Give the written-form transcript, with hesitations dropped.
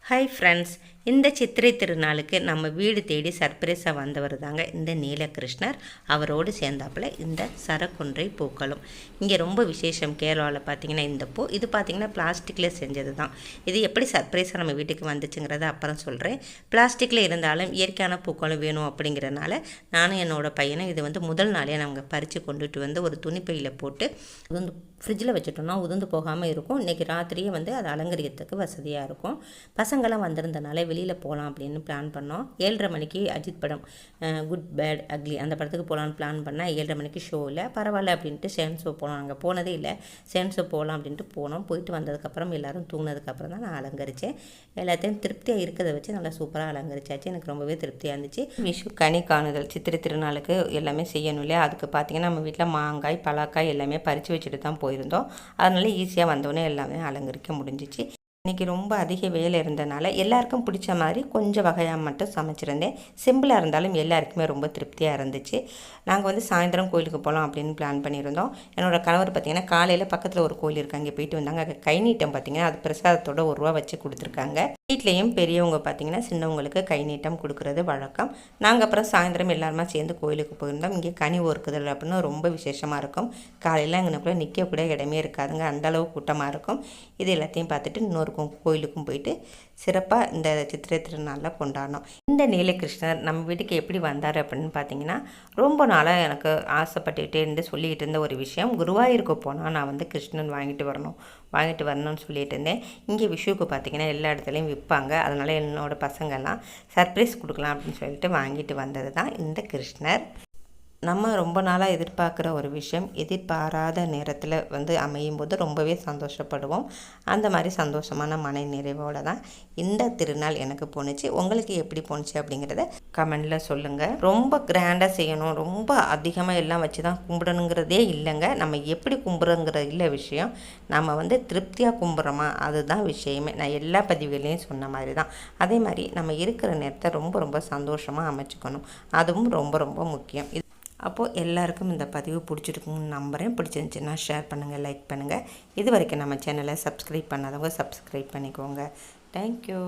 Hi friends, இந்த சித்திரை திருநாளுக்கு நம்ம வீடு தேடி சர்ப்ரைஸாக வந்தவர் தாங்க இந்த நீலகிருஷ்ணர். அவரோடு சேர்ந்தாப்புல இந்த சரக்குன்றை பூக்களும். இங்கே ரொம்ப விசேஷம் கேரளாவில் பார்த்திங்கன்னா இந்த பூ இது பார்த்திங்கன்னா பிளாஸ்டிக்கில் செஞ்சது தான். இது எப்படி சர்ப்ரைஸாக நம்ம வீட்டுக்கு வந்துச்சுங்கிறத அப்புறம் சொல்கிறேன். பிளாஸ்டிக்கில் இருந்தாலும் இயற்கையான பூக்களும் வேணும் அப்படிங்கிறனால நானும் என்னோடய பையனும் இது முதல் நாளே நாங்கள் பறித்து கொண்டுட்டு வந்து ஒரு துணிப்பையில் போட்டு ஃப்ரிட்ஜில் வச்சுட்டோம்னா உதிர்ந்து போகாமல் இருக்கும். இன்றைக்கி ராத்திரியே அதை அலங்கரிக்கிறதுக்கு வசதியாக இருக்கும். பசங்களாம் வந்திருந்தனால வெளியில் போகலாம் அப்படின்னு பிளான் பண்ணோம். 7:30 மணிக்கு அஜித் படம் குட் பேட் அக்லி அந்த படத்துக்கு போகலான்னு பிளான் பண்ணால் 7:30 மணிக்கு ஷோ இல்லை, பரவாயில்ல அப்படின்ட்டு செகண்ட் ஷோ போனோம். நாங்கள் போனதே இல்லை, செகண்ட் ஷோ போகலாம் அப்படின்ட்டு போனோம். போயிட்டு வந்ததுக்கப்புறம் எல்லோரும் தூங்கினதுக்கப்புறம் தான் நான் அலங்கரித்தேன். எல்லாத்தையும் திருப்தியாக இருக்கிறத வச்சு நல்லா சூப்பராக அலங்கரிச்சாச்சு. எனக்கு ரொம்பவே திருப்தியாக இருந்துச்சு. விஷு கனி காணுதல் சித்திரை திருநாளுக்கு எல்லாமே செய்யணும் இல்லையா? அதுக்கு பார்த்திங்கன்னா நம்ம வீட்டில் மாங்காய் பலாக்காய் எல்லாமே பறித்து வச்சுட்டு தான் போயிருந்தோம். அதனால ஈஸியாக வந்தோடனே எல்லாமே அலங்கரிக்க முடிஞ்சிச்சு. இன்றைக்கி ரொம்ப அதிக வேலை இருந்தனால எல்லாருக்கும் பிடிச்ச மாதிரி கொஞ்சம் வகையாக மட்டும் சமைச்சிருந்தேன். சிம்பிளாக இருந்தாலும் எல்லாருக்குமே ரொம்ப திருப்தியாக இருந்துச்சு. நாங்கள் சாயந்தரம் கோயிலுக்கு போகலாம் அப்படின்னு பிளான் பண்ணியிருந்தோம். என்னோடய கணவர் பார்த்திங்கன்னா காலையில் பக்கத்தில் ஒரு கோயில் இருக்குது, அங்கே போயிட்டு வந்தாங்க. அங்கே கை நீட்டம் பார்த்திங்கன்னா அது பிரசாதத்தோட ₹1 வச்சு கொடுத்துருக்காங்க. வீட்லேயும் பெரியவங்க பார்த்திங்கன்னா சின்னவங்களுக்கு கை நீட்டம் கொடுக்குறது வழக்கம். நாங்கள் அப்புறம் சாயந்தரம் எல்லாருமா சேர்ந்து கோயிலுக்கு போயிருந்தோம். இங்கே கனி ஒர்க்குதல் அப்படின்னு ரொம்ப விசேஷமாக இருக்கும். காலையில் அங்கனக்குள்ளே நிற்கக்கூட இடமே இருக்காதுங்க, அந்தளவு கூட்டமாக இருக்கும். இது எல்லாத்தையும் பார்த்துட்டு இன்னொரு கோயிலுக்கும் போயிட்டு சிறப்பாக இந்த சித்திரை திருநாளில் கொண்டாடணும். இந்த நீலகிருஷ்ணர் நம்ம வீட்டுக்கு எப்படி வந்தார் அப்படின்னு பார்த்தீங்கன்னா, ரொம்ப நாளாக எனக்கு ஆசைப்பட்டுக்கிட்டே இருந்து சொல்லிக்கிட்டு இருந்த ஒரு விஷயம். குருவாயூருக்கு போனால் நான் கிருஷ்ணன் வாங்கிட்டு வரணும்னு சொல்லிட்டு இருந்தேன். இங்கே விஷுவுக்கு பார்த்திங்கன்னா எல்லா இடத்துலையும் விற்பாங்க. அதனால் என்னோடய பசங்கள்லாம் சர்ப்ரைஸ் கொடுக்கலாம் அப்படின்னு சொல்லிட்டு வாங்கிட்டு வந்தது தான் இந்த கிருஷ்ணர். நம்ம ரொம்ப நாளாக எதிர்பார்க்குற ஒரு விஷயம் எதிர்பாராத நேரத்தில் அமையும் போது ரொம்பவே சந்தோஷப்படுவோம். அந்த மாதிரி சந்தோஷமான மன நிறைவோடு தான் இந்த திருநாள் எனக்கு போணுச்சு. உங்களுக்கு எப்படி போணுச்சு அப்படிங்கிறத கமெண்டில் சொல்லுங்கள். ரொம்ப கிராண்டாக செய்யணும், ரொம்ப அதிகமாக எல்லாம் வச்சு தான் கும்பிடணுங்கிறதே இல்லைங்க. நம்ம எப்படி கும்பிட்றோங்கிற இல்லை விஷயம், நம்ம திருப்தியாக கும்பிட்றோமா அதுதான் விஷயமே. நான் எல்லா பதிவுகளையும் சொன்ன மாதிரி தான். அதே மாதிரி நம்ம இருக்கிற நேரத்தை ரொம்ப ரொம்ப சந்தோஷமாக அமைச்சுக்கணும், அதுவும் ரொம்ப ரொம்ப முக்கியம். அப்போது எல்லாருக்கும் இந்த பதிவு பிடிச்சிருக்குன்னு நம்புகிறேன். பிடிச்சிருந்துச்சின்னா ஷேர் பண்ணுங்கள், லைக் பண்ணுங்கள். இது வரைக்கும் நம்ம சேனலை சப்ஸ்கிரைப் பண்ணாதவங்க சப்ஸ்கிரைப் பண்ணிக்கோங்க. தேங்க்யூ.